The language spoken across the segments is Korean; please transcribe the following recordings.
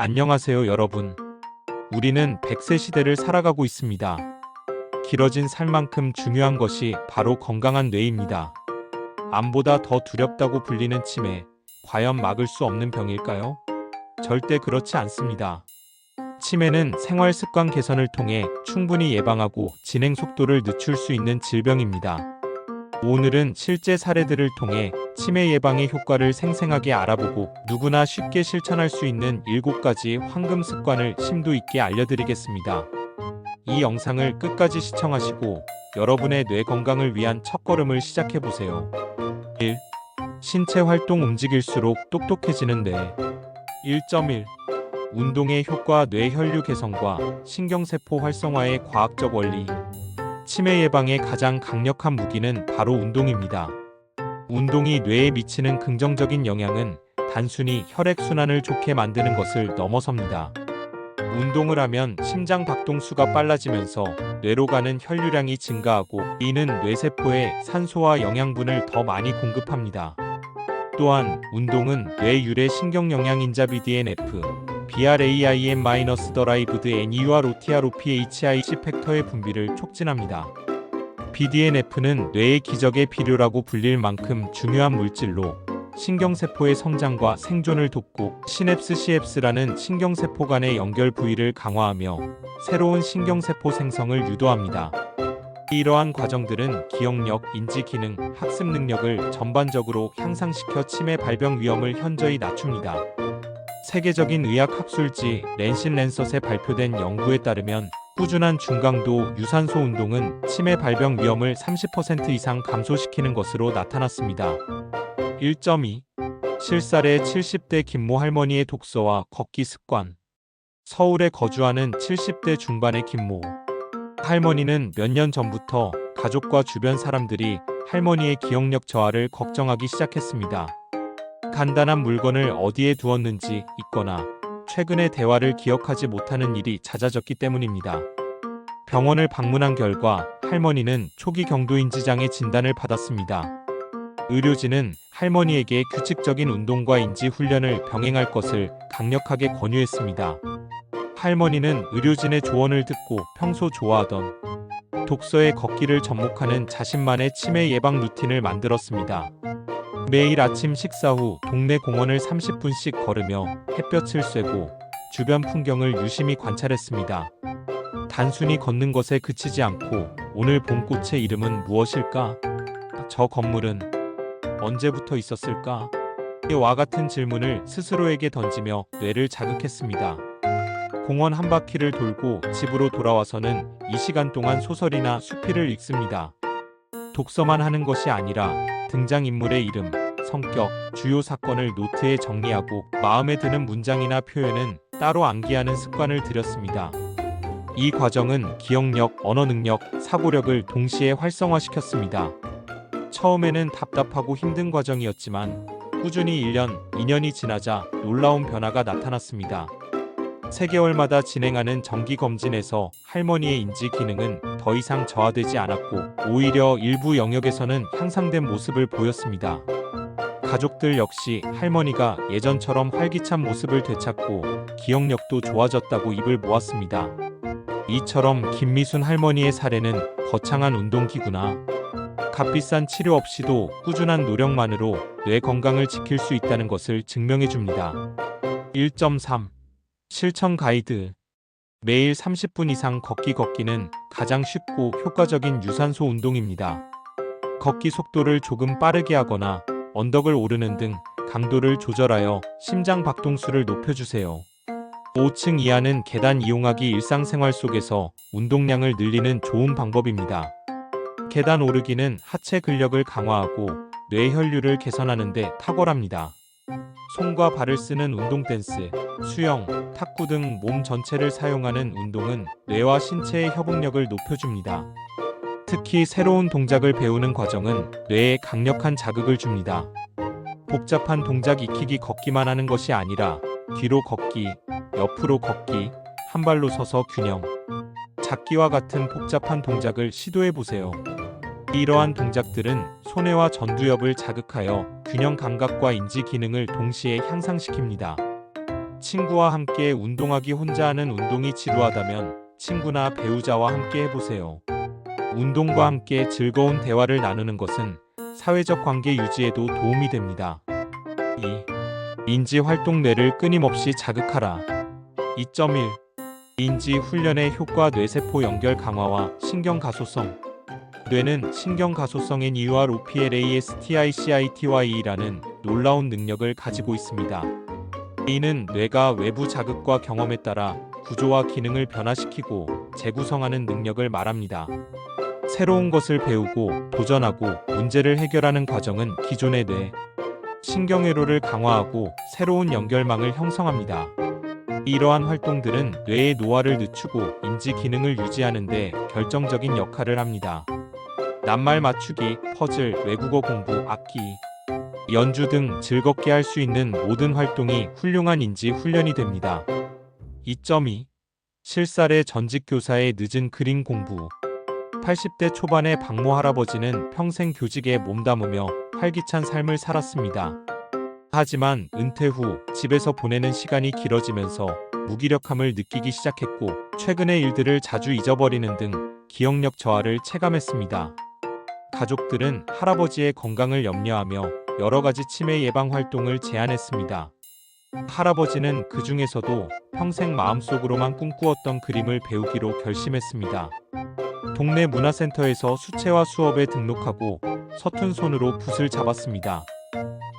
안녕하세요, 여러분. 우리는 100세 시대를 살아가고 있습니다. 길어진 살만큼 중요한 것이 바로 건강한 뇌입니다. 암보다 더 두렵다고 불리는 치매, 과연 막을 수 없는 병일까요? 절대 그렇지 않습니다. 치매는 생활 습관 개선을 통해 충분히 예방하고 진행 속도를 늦출 수 있는 질병입니다. 오늘은 실제 사례들을 통해 치매 예방의 효과를 생생하게 알아보고 누구나 쉽게 실천할 수 있는 7가지 황금 습관을 심도 있게 알려드리겠습니다. 이 영상을 끝까지 시청하시고 여러분의 뇌 건강을 위한 첫걸음을 시작해보세요. 1. 신체 활동 움직일수록 똑똑해지는 뇌. 1.1. 운동의 효과. 뇌 혈류 개선과 신경세포 활성화의 과학적 원리. 치매 예방의 가장 강력한 무기는 바로 운동입니다. 운동이 뇌에 미치는 긍정적인 영향은 단순히 혈액순환을 좋게 만드는 것을 넘어섭니다. 운동을 하면 심장 박동수가 빨라지면서 뇌로 가는 혈류량이 증가하고 이는 뇌세포에 산소와 영양분을 더 많이 공급합니다. 또한 운동은 뇌 유래 신경영양인자 BDNF, BRAIN-derived NEUROTROPHIC 팩터의 분비를 촉진합니다. BDNF는 뇌의 기적의 비료라고 불릴 만큼 중요한 물질로 신경세포의 성장과 생존을 돕고 시냅스 CFS라는 신경세포 간의 연결 부위를 강화하며 새로운 신경세포 생성을 유도합니다. 이러한 과정들은 기억력, 인지기능, 학습 능력을 전반적으로 향상시켜 치매 발병 위험을 현저히 낮춥니다. 세계적인 의학 학술지 랜싯 랜섯에 발표된 연구에 따르면 꾸준한 중강도 유산소 운동은 치매 발병 위험을 30% 이상 감소시키는 것으로 나타났습니다. 1.2. 실살의 70대 김모 할머니의 독서와 걷기 습관. 서울에 거주하는 70대 중반의 김모 할머니는 몇 년 전부터 가족과 주변 사람들이 할머니의 기억력 저하를 걱정하기 시작했습니다. 간단한 물건을 어디에 두었는지 잊거나 최근의 대화를 기억하지 못하는 일이 잦아졌기 때문입니다. 병원을 방문한 결과 할머니는 초기 경도인지장애 진단을 받았습니다. 의료진은 할머니에게 규칙적인 운동과 인지 훈련을 병행할 것을 강력하게 권유했습니다. 할머니는 의료진의 조언을 듣고 평소 좋아하던 독서에 걷기를 접목하는 자신만의 치매 예방 루틴을 만들었습니다. 매일 아침 식사 후 동네 공원을 30분씩 걸으며 햇볕을 쐬고 주변 풍경을 유심히 관찰했습니다. 단순히 걷는 것에 그치지 않고 오늘 본 꽃의 이름은 무엇일까? 저 건물은 언제부터 있었을까? 와 같은 질문을 스스로에게 던지며 뇌를 자극했습니다. 공원 한 바퀴를 돌고 집으로 돌아와서는 이 시간 동안 소설이나 수필을 읽습니다. 독서만 하는 것이 아니라 등장인물의 이름, 성격, 주요 사건을 노트에 정리하고 마음에 드는 문장이나 표현은 따로 암기하는 습관을 들였습니다. 이 과정은 기억력, 언어 능력, 사고력을 동시에 활성화시켰습니다. 처음에는 답답하고 힘든 과정이었지만 꾸준히 1년, 2년이 지나자 놀라운 변화가 나타났습니다. 3개월마다 진행하는 정기검진에서 할머니의 인지 기능은 더 이상 저하되지 않았고 오히려 일부 영역에서는 향상된 모습을 보였습니다. 가족들 역시 할머니가 예전처럼 활기찬 모습을 되찾고 기억력도 좋아졌다고 입을 모았습니다. 이처럼 김미순 할머니의 사례는 거창한 운동기구나 값비싼 치료 없이도 꾸준한 노력만으로 뇌 건강을 지킬 수 있다는 것을 증명해줍니다. 1.3. 실천 가이드. 매일 30분 이상 걷기는 가장 쉽고 효과적인 유산소 운동입니다. 걷기 속도를 조금 빠르게 하거나 언덕을 오르는 등 강도를 조절하여 심장 박동수를 높여주세요. 5층 이하는 계단 이용하기. 일상생활 속에서 운동량을 늘리는 좋은 방법입니다. 계단 오르기는 하체 근력을 강화하고 뇌 혈류를 개선하는 데 탁월합니다. 손과 발을 쓰는 운동 댄스, 수영, 탁구 등 몸 전체를 사용하는 운동은 뇌와 신체의 협응력을 높여줍니다. 특히 새로운 동작을 배우는 과정은 뇌에 강력한 자극을 줍니다. 복잡한 동작 익히기. 걷기만 하는 것이 아니라 뒤로 걷기, 옆으로 걷기, 한 발로 서서 균형 잡기와 같은 복잡한 동작을 시도해보세요. 이러한 동작들은 소뇌와 전두엽을 자극하여 균형 감각과 인지 기능을 동시에 향상시킵니다. 친구와 함께 운동하기 혼자 하는 운동이 지루하다면 친구나 배우자와 함께 해보세요. 운동과 함께 즐거운 대화를 나누는 것은 사회적 관계 유지에도 도움이 됩니다. 2. 인지 활동 뇌를 끊임없이 자극하라. 2.1. 인지 훈련의 효과 뇌세포 연결 강화와 신경 가소성. 뇌는 신경 가소성 NEUROPLASTICITY라는 놀라운 능력을 가지고 있습니다. 이는 뇌가 외부 자극과 경험에 따라 구조와 기능을 변화시키고 재구성하는 능력을 말합니다. 새로운 것을 배우고 도전하고 문제를 해결하는 과정은 기존의 뇌, 신경회로를 강화하고 새로운 연결망을 형성합니다. 이러한 활동들은 뇌의 노화를 늦추고 인지 기능을 유지하는 데 결정적인 역할을 합니다. 낱말 맞추기, 퍼즐, 외국어 공부, 악기, 연주 등 즐겁게 할 수 있는 모든 활동이 훌륭한 인지 훈련이 됩니다. 2.2. 실살의 전직 교사의 늦은 그림 공부. 80대 초반의 박모 할아버지는 평생 교직에 몸담으며 활기찬 삶을 살았습니다. 하지만 은퇴 후 집에서 보내는 시간이 길어지면서 무기력함을 느끼기 시작했고 최근의 일들을 자주 잊어버리는 등 기억력 저하를 체감했습니다. 가족들은 할아버지의 건강을 염려하며 여러 가지 치매 예방 활동을 제안했습니다. 할아버지는 그 중에서도 평생 마음속으로만 꿈꾸었던 그림을 배우기로 결심했습니다. 동네 문화센터에서 수채화 수업에 등록하고 서툰 손으로 붓을 잡았습니다.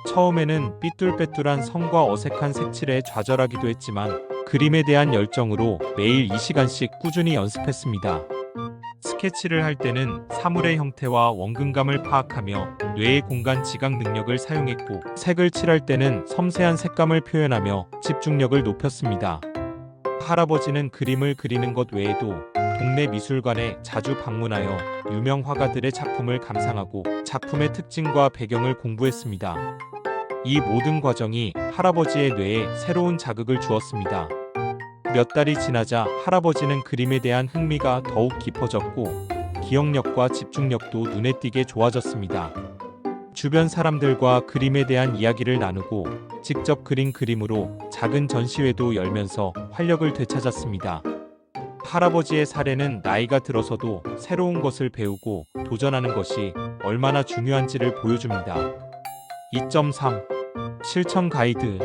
처음에는 삐뚤빼뚤한 선과 어색한 색칠에 좌절하기도 했지만 그림에 대한 열정으로 매일 2시간씩 꾸준히 연습했습니다. 스케치를 할 때는 사물의 형태와 원근감을 파악하며 뇌의 공간 지각 능력을 사용했고 색을 칠할 때는 섬세한 색감을 표현하며 집중력을 높였습니다. 할아버지는 그림을 그리는 것 외에도 동네 미술관에 자주 방문하여 유명 화가들의 작품을 감상하고 작품의 특징과 배경을 공부했습니다. 이 모든 과정이 할아버지의 뇌에 새로운 자극을 주었습니다. 몇 달이 지나자 할아버지는 그림에 대한 흥미가 더욱 깊어졌고 기억력과 집중력도 눈에 띄게 좋아졌습니다. 주변 사람들과 그림에 대한 이야기를 나누고 직접 그린 그림으로 작은 전시회도 열면서 활력을 되찾았습니다. 할아버지의 사례는 나이가 들어서도 새로운 것을 배우고 도전하는 것이 얼마나 중요한지를 보여줍니다. 2.3. 실천 가이드.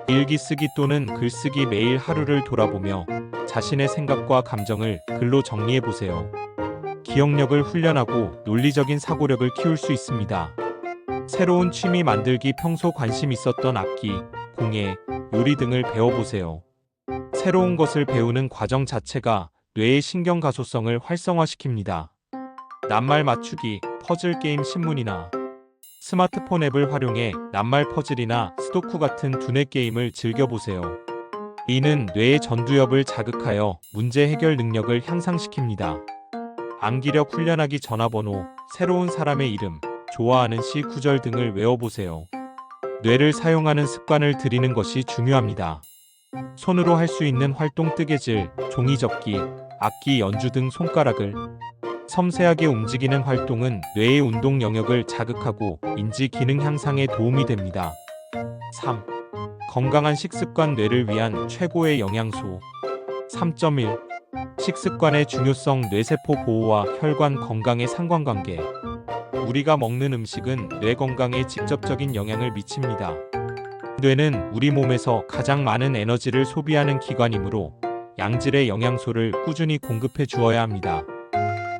일기 쓰기 또는 글쓰기. 매일 하루를 돌아보며 자신의 생각과 감정을 글로 정리해보세요. 기억력을 훈련하고 논리적인 사고력을 키울 수 있습니다. 새로운 취미 만들기. 평소 관심 있었던 악기, 공예, 요리 등을 배워보세요. 새로운 것을 배우는 과정 자체가 뇌의 신경 가소성을 활성화시킵니다. 낱말 맞추기, 퍼즐 게임. 신문이나 스마트폰 앱을 활용해 낱말 퍼즐이나 스도쿠 같은 두뇌 게임을 즐겨보세요. 이는 뇌의 전두엽을 자극하여 문제 해결 능력을 향상시킵니다. 암기력 훈련하기. 전화번호, 새로운 사람의 이름, 좋아하는 시 구절 등을 외워보세요. 뇌를 사용하는 습관을 들이는 것이 중요합니다. 손으로 할 수 있는 활동. 뜨개질, 종이접기, 악기 연주 등 손가락을 섬세하게 움직이는 활동은 뇌의 운동 영역을 자극하고 인지 기능 향상에 도움이 됩니다. 3. 건강한 식습관. 뇌를 위한 최고의 영양소. 3.1. 식습관의 중요성. 뇌세포 보호와 혈관 건강의 상관관계. 우리가 먹는 음식은 뇌 건강에 직접적인 영향을 미칩니다. 뇌는 우리 몸에서 가장 많은 에너지를 소비하는 기관이므로 양질의 영양소를 꾸준히 공급해 주어야 합니다.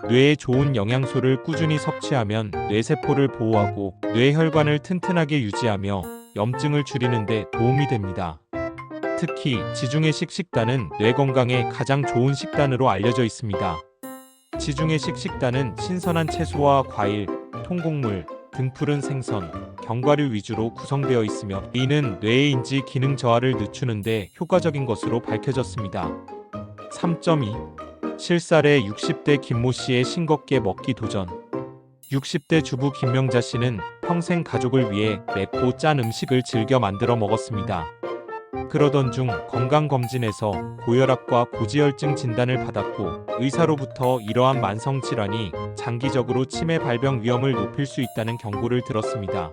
뇌에 좋은 영양소를 꾸준히 섭취하면 뇌세포를 보호하고 뇌혈관을 튼튼하게 유지하며 염증을 줄이는 데 도움이 됩니다. 특히 지중해식 식단은 뇌 건강에 가장 좋은 식단으로 알려져 있습니다. 지중해식 식단은 신선한 채소와 과일, 통곡물, 등푸른 생선, 견과류 위주로 구성되어 있으며 이는 뇌의 인지 기능 저하를 늦추는 데 효과적인 것으로 밝혀졌습니다. 3.2. 실살의 60대 김모 씨의 싱겁게 먹기 도전. 60대 주부 김명자 씨는 평생 가족을 위해 맵고 짠 음식을 즐겨 만들어 먹었습니다. 그러던 중 건강검진에서 고혈압과 고지혈증 진단을 받았고 의사로부터 이러한 만성 질환이 장기적으로 치매 발병 위험을 높일 수 있다는 경고를 들었습니다.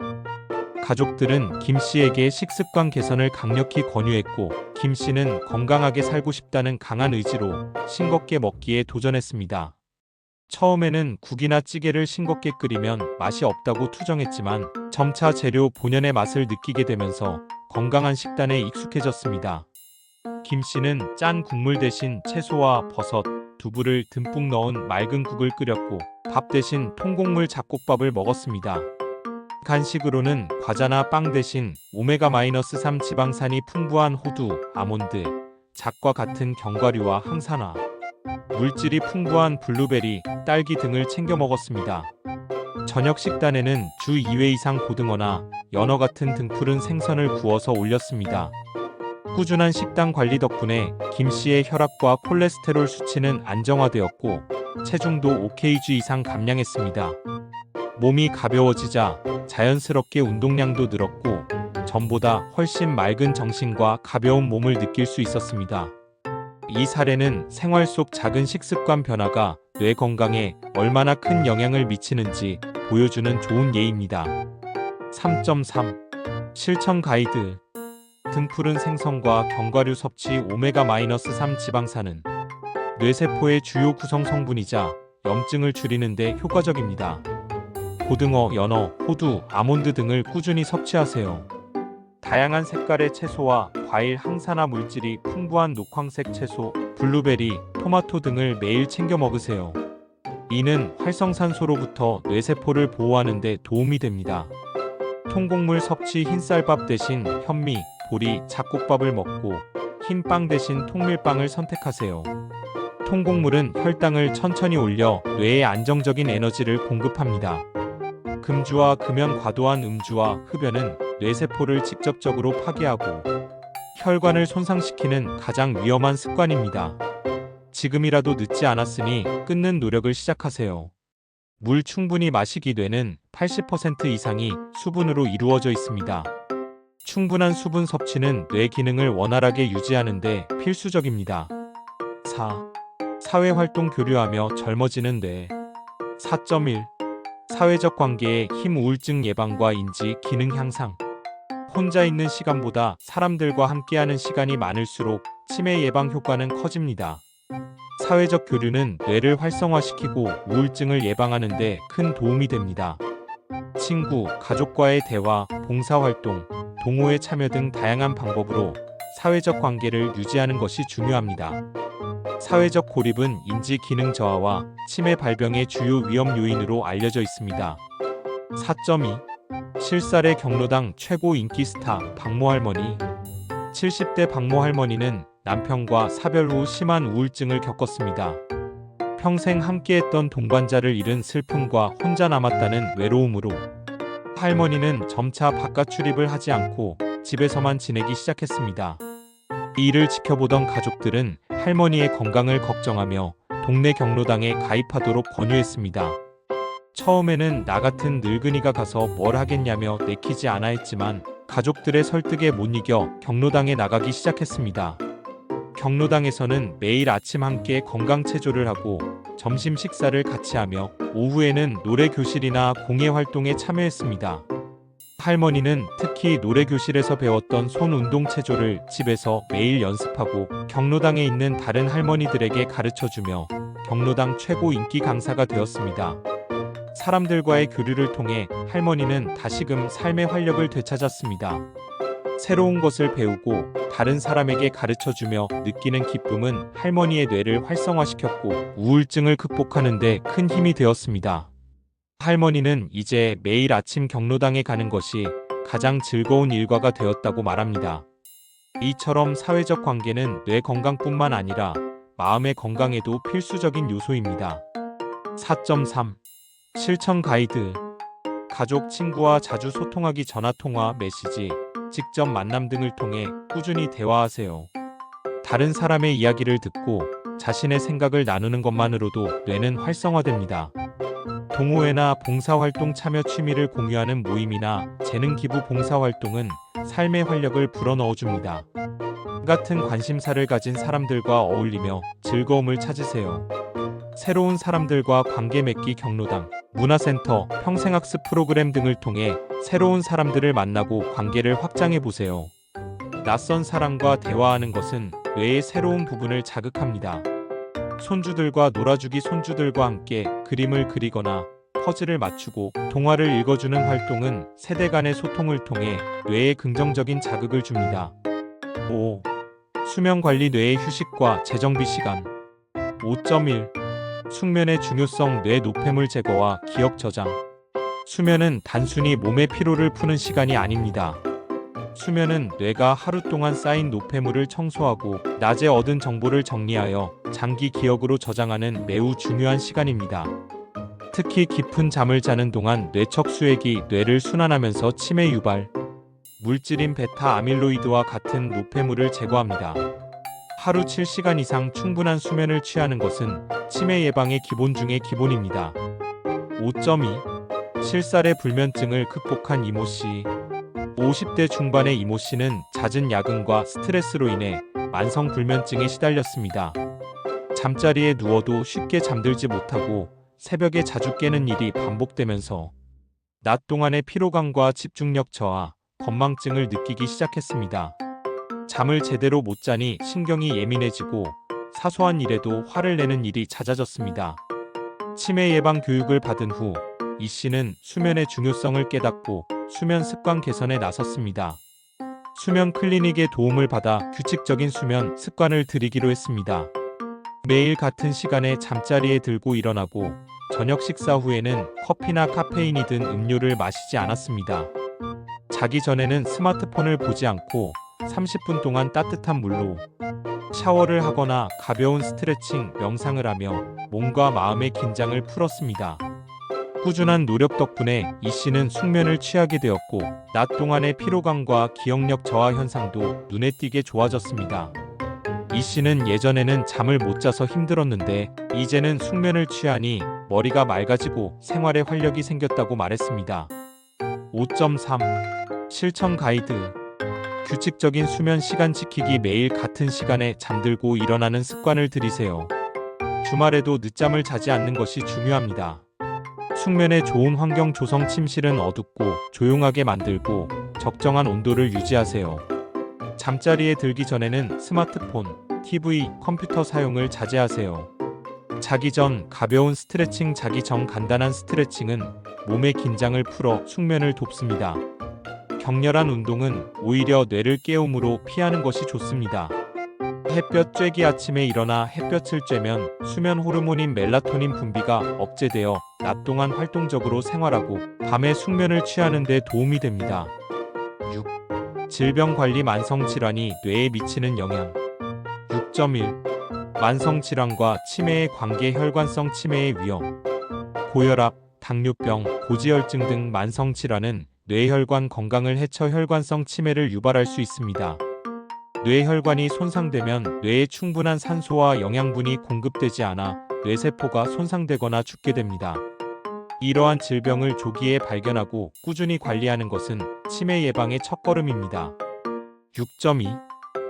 가족들은 김 씨에게 식습관 개선을 강력히 권유했고, 김 씨는 건강하게 살고 싶다는 강한 의지로 싱겁게 먹기에 도전했습니다. 처음에는 국이나 찌개를 싱겁게 끓이면 맛이 없다고 투정했지만 점차 재료 본연의 맛을 느끼게 되면서 건강한 식단에 익숙해졌습니다. 김 씨는 짠 국물 대신 채소와 버섯, 두부를 듬뿍 넣은 맑은 국을 끓였고 밥 대신 통곡물 잡곡밥을 먹었습니다. 간식으로는 과자나 빵 대신 오메가-3 지방산이 풍부한 호두, 아몬드, 잣과 같은 견과류와 항산화, 물질이 풍부한 블루베리, 딸기 등을 챙겨 먹었습니다. 저녁 식단에는 주 2회 이상 고등어나 연어 같은 등푸른 생선을 구워서 올렸습니다. 꾸준한 식단 관리 덕분에 김 씨의 혈압과 콜레스테롤 수치는 안정화되었고 체중도 5kg 이상 감량했습니다. 몸이 가벼워지자 자연스럽게 운동량도 늘었고 전보다 훨씬 맑은 정신과 가벼운 몸을 느낄 수 있었습니다. 이 사례는 생활 속 작은 식습관 변화가 뇌 건강에 얼마나 큰 영향을 미치는지 보여주는 좋은 예입니다. 3.3 실천 가이드. 등푸른 생선과 견과류 섭취 오메가-3 지방산은 뇌세포의 주요 구성 성분이자 염증을 줄이는 데 효과적입니다. 고등어, 연어, 호두, 아몬드 등을 꾸준히 섭취하세요. 다양한 색깔의 채소와 과일 항산화 물질이 풍부한 녹황색 채소, 블루베리, 토마토 등을 매일 챙겨 먹으세요. 이는 활성산소로부터 뇌세포를 보호하는 데 도움이 됩니다. 통곡물 섭취 흰쌀밥 대신 현미, 보리, 잡곡밥을 먹고 흰빵 대신 통밀빵을 선택하세요. 통곡물은 혈당을 천천히 올려 뇌에 안정적인 에너지를 공급합니다. 금주와 금연 과도한 음주와 흡연은 뇌세포를 직접적으로 파괴하고 혈관을 손상시키는 가장 위험한 습관입니다. 지금이라도 늦지 않았으니 끊는 노력을 시작하세요. 물 충분히 마시기. 뇌는 80% 이상이 수분으로 이루어져 있습니다. 충분한 수분 섭취는 뇌 기능을 원활하게 유지하는 데 필수적입니다. 4. 사회활동 교류하며 젊어지는 뇌. 4.1 사회적 관계의 힘. 우울증 예방과 인지 기능 향상. 혼자 있는 시간보다 사람들과 함께하는 시간이 많을수록 치매 예방 효과는 커집니다. 사회적 교류는 뇌를 활성화시키고 우울증을 예방하는 데 큰 도움이 됩니다. 친구, 가족과의 대화, 봉사활동, 동호회 참여 등 다양한 방법으로 사회적 관계를 유지하는 것이 중요합니다. 사회적 고립은 인지 기능 저하와 치매 발병의 주요 위험 요인으로 알려져 있습니다. 4.2 실살의 경로당 최고 인기 스타 박모 할머니. 70대 박모 할머니는 남편과 사별 후 심한 우울증을 겪었습니다. 평생 함께했던 동반자를 잃은 슬픔과 혼자 남았다는 외로움으로 할머니는 점차 바깥 출입을 하지 않고 집에서만 지내기 시작했습니다. 이 일을 지켜보던 가족들은 할머니의 건강을 걱정하며 동네 경로당에 가입하도록 권유했습니다. 처음에는 나 같은 늙은이가 가서 뭘 하겠냐며 내키지 않아 했지만 가족들의 설득에 못 이겨 경로당에 나가기 시작했습니다. 경로당에서는 매일 아침 함께 건강체조를 하고 점심 식사를 같이 하며 오후에는 노래교실이나 공예활동에 참여했습니다. 할머니는 특히 노래교실에서 배웠던 손운동체조를 집에서 매일 연습하고 경로당에 있는 다른 할머니들에게 가르쳐주며 경로당 최고 인기 강사가 되었습니다. 사람들과의 교류를 통해 할머니는 다시금 삶의 활력을 되찾았습니다. 새로운 것을 배우고 다른 사람에게 가르쳐주며 느끼는 기쁨은 할머니의 뇌를 활성화시켰고 우울증을 극복하는 데 큰 힘이 되었습니다. 할머니는 이제 매일 아침 경로당에 가는 것이 가장 즐거운 일과가 되었다고 말합니다. 이처럼 사회적 관계는 뇌 건강뿐만 아니라 마음의 건강에도 필수적인 요소입니다. 4.3 실천 가이드. 가족, 친구와 자주 소통하기. 전화통화, 메시지, 직접 만남 등을 통해 꾸준히 대화하세요. 다른 사람의 이야기를 듣고 자신의 생각을 나누는 것만으로도 뇌는 활성화됩니다. 동호회나 봉사활동 참여, 취미를 공유하는 모임이나 재능 기부 봉사활동은 삶의 활력을 불어넣어줍니다. 같은 관심사를 가진 사람들과 어울리며 즐거움을 찾으세요. 새로운 사람들과 관계 맺기. 경로당, 문화센터, 평생학습 프로그램 등을 통해 새로운 사람들을 만나고 관계를 확장해 보세요. 낯선 사람과 대화하는 것은 뇌의 새로운 부분을 자극합니다. 손주들과 놀아주기 손주들과 함께 그림을 그리거나 퍼즐을 맞추고 동화를 읽어주는 활동은 세대 간의 소통을 통해 뇌에 긍정적인 자극을 줍니다. 5. 수면 관리 뇌의 휴식과 재정비 시간. 5.1. 숙면의 중요성 뇌 노폐물 제거와 기억 저장. 수면은 단순히 몸의 피로를 푸는 시간이 아닙니다. 수면은 뇌가 하루 동안 쌓인 노폐물을 청소하고 낮에 얻은 정보를 정리하여 장기 기억으로 저장하는 매우 중요한 시간입니다. 특히 깊은 잠을 자는 동안 뇌척 수액이 뇌를 순환하면서 치매 유발, 물질인 베타 아밀로이드와 같은 노폐물을 제거합니다. 하루 7시간 이상 충분한 수면을 취하는 것은 치매 예방의 기본 중의 기본입니다. 5.2. 실살의 불면증을 극복한 이모 씨. 50대 중반의 이모 씨는 잦은 야근과 스트레스로 인해 만성 불면증에 시달렸습니다. 잠자리에 누워도 쉽게 잠들지 못하고 새벽에 자주 깨는 일이 반복되면서 낮 동안의 피로감과 집중력 저하, 건망증을 느끼기 시작했습니다. 잠을 제대로 못 자니 신경이 예민해지고 사소한 일에도 화를 내는 일이 잦아졌습니다. 치매 예방 교육을 받은 후 이 씨는 수면의 중요성을 깨닫고 수면 습관 개선에 나섰습니다. 수면 클리닉의 도움을 받아 규칙적인 수면 습관을 들이기로 했습니다. 매일 같은 시간에 잠자리에 들고 일어나고 저녁 식사 후에는 커피나 카페인이 든 음료를 마시지 않았습니다. 자기 전에는 스마트폰을 보지 않고 30분 동안 따뜻한 물로 샤워를 하거나 가벼운 스트레칭, 명상을 하며 몸과 마음의 긴장을 풀었습니다. 꾸준한 노력 덕분에 이 씨는 숙면을 취하게 되었고 낮 동안의 피로감과 기억력 저하 현상도 눈에 띄게 좋아졌습니다. 이 씨는 예전에는 잠을 못 자서 힘들었는데 이제는 숙면을 취하니 머리가 맑아지고 생활에 활력이 생겼다고 말했습니다. 5.3. 실천 가이드. 규칙적인 수면 시간 지키기. 매일 같은 시간에 잠들고 일어나는 습관을 들이세요. 주말에도 늦잠을 자지 않는 것이 중요합니다. 숙면에 좋은 환경 조성. 침실은 어둡고 조용하게 만들고 적정한 온도를 유지하세요. 잠자리에 들기 전에는 스마트폰, TV, 컴퓨터 사용을 자제하세요. 자기 전 가벼운 스트레칭. 자기 전 간단한 스트레칭은 몸의 긴장을 풀어 숙면을 돕습니다. 격렬한 운동은 오히려 뇌를 깨움으로 피하는 것이 좋습니다. 햇볕 쬐기. 아침에 일어나 햇볕을 쬐면 수면 호르몬인 멜라토닌 분비가 억제되어 낮 동안 활동적으로 생활하고 밤에 숙면을 취하는 데 도움이 됩니다. 6. 질병 관리. 만성 질환이 뇌에 미치는 영향. 6.1. 만성 질환과 치매의 관계. 혈관성 치매의 위험. 고혈압, 당뇨병, 고지혈증 등 만성 질환은 뇌혈관 건강을 해쳐 혈관성 치매를 유발할 수 있습니다. 뇌혈관이 손상되면 뇌에 충분한 산소와 영양분이 공급되지 않아 뇌세포가 손상되거나 죽게 됩니다. 이러한 질병을 조기에 발견하고 꾸준히 관리하는 것은 치매 예방의 첫걸음입니다. 6.2.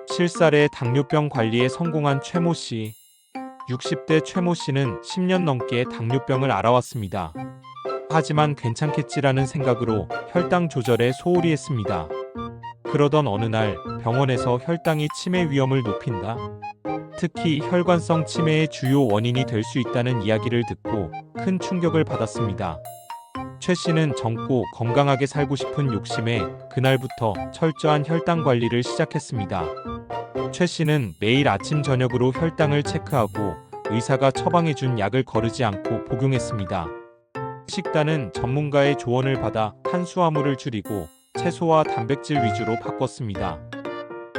실살의 당뇨병 관리에 성공한 최모 씨. 60대 최모 씨는 10년 넘게 당뇨병을 앓아왔습니다. 하지만 괜찮겠지라는 생각으로 혈당 조절에 소홀히 했습니다. 그러던 어느 날 병원에서 혈당이 치매 위험을 높인다, 특히 혈관성 치매의 주요 원인이 될 수 있다는 이야기를 듣고 큰 충격을 받았습니다. 최 씨는 젊고 건강하게 살고 싶은 욕심에 그날부터 철저한 혈당 관리를 시작했습니다. 최 씨는 매일 아침 저녁으로 혈당을 체크하고 의사가 처방해준 약을 거르지 않고 복용했습니다. 식단은 전문가의 조언을 받아 탄수화물을 줄이고 채소와 단백질 위주로 바꿨습니다.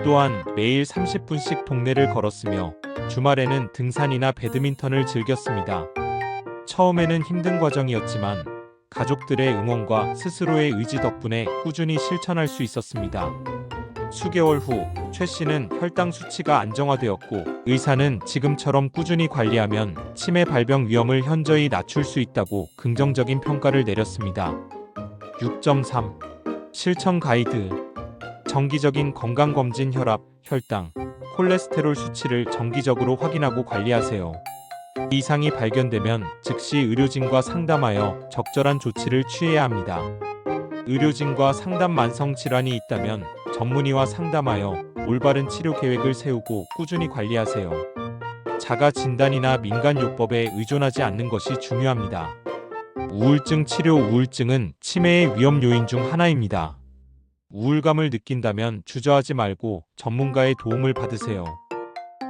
또한 매일 30분씩 동네를 걸었으며 주말에는 등산이나 배드민턴을 즐겼습니다. 처음에는 힘든 과정이었지만 가족들의 응원과 스스로의 의지 덕분에 꾸준히 실천할 수 있었습니다. 수개월 후 최 씨는 혈당 수치가 안정화되었고 의사는 지금처럼 꾸준히 관리하면 치매 발병 위험을 현저히 낮출 수 있다고 긍정적인 평가를 내렸습니다. 6.3. 실천 가이드. 정기적인 건강검진. 혈압, 혈당, 콜레스테롤 수치를 정기적으로 확인하고 관리하세요. 이상이 발견되면 즉시 의료진과 상담하여 적절한 조치를 취해야 합니다. 의료진과 상담 만성 질환이 있다면 전문의와 상담하여 올바른 치료 계획을 세우고 꾸준히 관리하세요. 자가 진단이나 민간요법에 의존하지 않는 것이 중요합니다. 우울증 치료. 우울증은 치매의 위험 요인 중 하나입니다. 우울감을 느낀다면 주저하지 말고 전문가의 도움을 받으세요.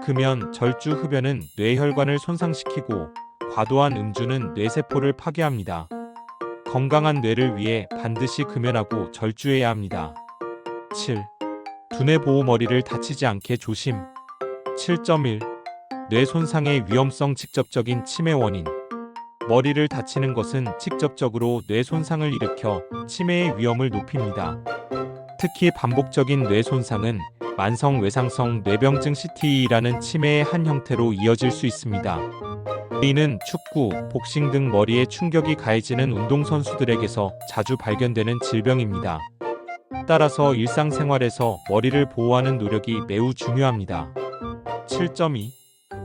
금연, 절주, 흡연은 뇌혈관을 손상시키고 과도한 음주는 뇌세포를 파괴합니다. 건강한 뇌를 위해 반드시 금연하고 절주해야 합니다. 7. 두뇌 보호. 머리를 다치지 않게 조심. 7.1. 뇌 손상의 위험성. 직접적인 치매 원인. 머리를 다치는 것은 직접적으로 뇌 손상을 일으켜 치매의 위험을 높입니다. 특히 반복적인 뇌 손상은 만성 외상성 뇌병증 CTE라는 치매의 한 형태로 이어질 수 있습니다. 이는 축구, 복싱 등 머리에 충격이 가해지는 운동선수들에게서 자주 발견되는 질병입니다. 따라서 일상생활에서 머리를 보호하는 노력이 매우 중요합니다. 7.2.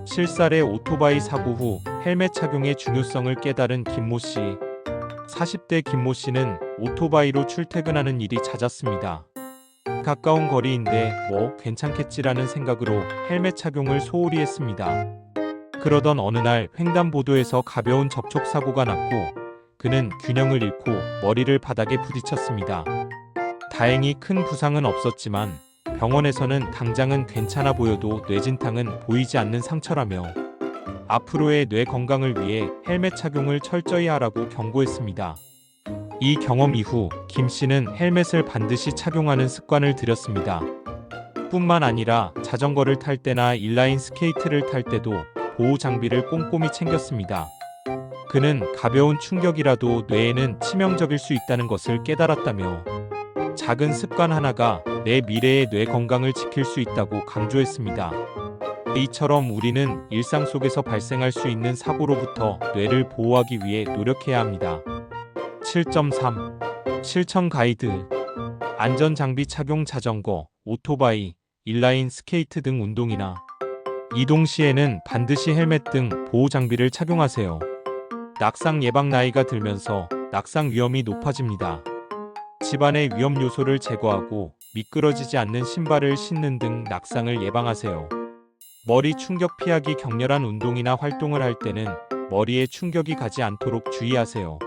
실살의 오토바이 사고 후 헬멧 착용의 중요성을 깨달은 김모 씨. 40대 김모 씨는 오토바이로 출퇴근하는 일이 잦았습니다. 가까운 거리인데 뭐 괜찮겠지라는 생각으로 헬멧 착용을 소홀히 했습니다. 그러던 어느 날 횡단보도에서 가벼운 접촉사고가 났고 그는 균형을 잃고 머리를 바닥에 부딪혔습니다. 다행히 큰 부상은 없었지만 병원에서는 당장은 괜찮아 보여도 뇌진탕은 보이지 않는 상처라며 앞으로의 뇌 건강을 위해 헬멧 착용을 철저히 하라고 경고했습니다. 이 경험 이후 김 씨는 헬멧을 반드시 착용하는 습관을 들였습니다. 뿐만 아니라 자전거를 탈 때나 인라인 스케이트를 탈 때도 보호 장비를 꼼꼼히 챙겼습니다. 그는 가벼운 충격이라도 뇌에는 치명적일 수 있다는 것을 깨달았다며 작은 습관 하나가 내 미래의 뇌 건강을 지킬 수 있다고 강조했습니다. 이처럼 우리는 일상 속에서 발생할 수 있는 사고로부터 뇌를 보호하기 위해 노력해야 합니다. 7.3. 실천 가이드. 안전장비 착용. 자전거, 오토바이, 인라인 스케이트 등 운동이나 이동 시에는 반드시 헬멧 등 보호 장비를 착용하세요. 낙상 예방. 나이가 들면서 낙상 위험이 높아집니다. 집안의 위험 요소를 제거하고 미끄러지지 않는 신발을 신는 등 낙상을 예방하세요. 머리 충격 피하기. 격렬한 운동이나 활동을 할 때는 머리에 충격이 가지 않도록 주의하세요.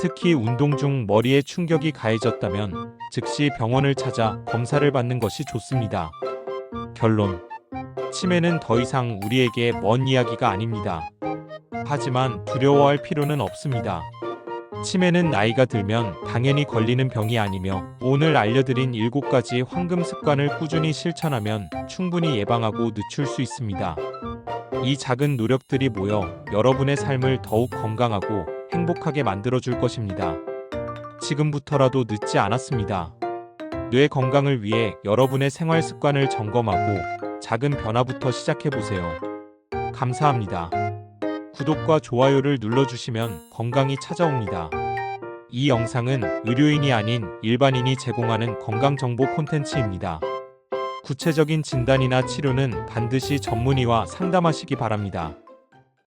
특히 운동 중 머리에 충격이 가해졌다면 즉시 병원을 찾아 검사를 받는 것이 좋습니다. 결론. 치매는 더 이상 우리에게 먼 이야기가 아닙니다. 하지만 두려워할 필요는 없습니다. 치매는 나이가 들면 당연히 걸리는 병이 아니며 오늘 알려드린 7가지 황금 습관을 꾸준히 실천하면 충분히 예방하고 늦출 수 있습니다. 이 작은 노력들이 모여 여러분의 삶을 더욱 건강하고 행복하게 만들어줄 것입니다. 지금부터라도 늦지 않았습니다. 뇌 건강을 위해 여러분의 생활 습관을 점검하고 작은 변화부터 시작해보세요. 감사합니다. 구독과 좋아요를 눌러주시면 건강이 찾아옵니다. 이 영상은 의료인이 아닌 일반인이 제공하는 건강정보 콘텐츠입니다. 구체적인 진단이나 치료는 반드시 전문의와 상담하시기 바랍니다.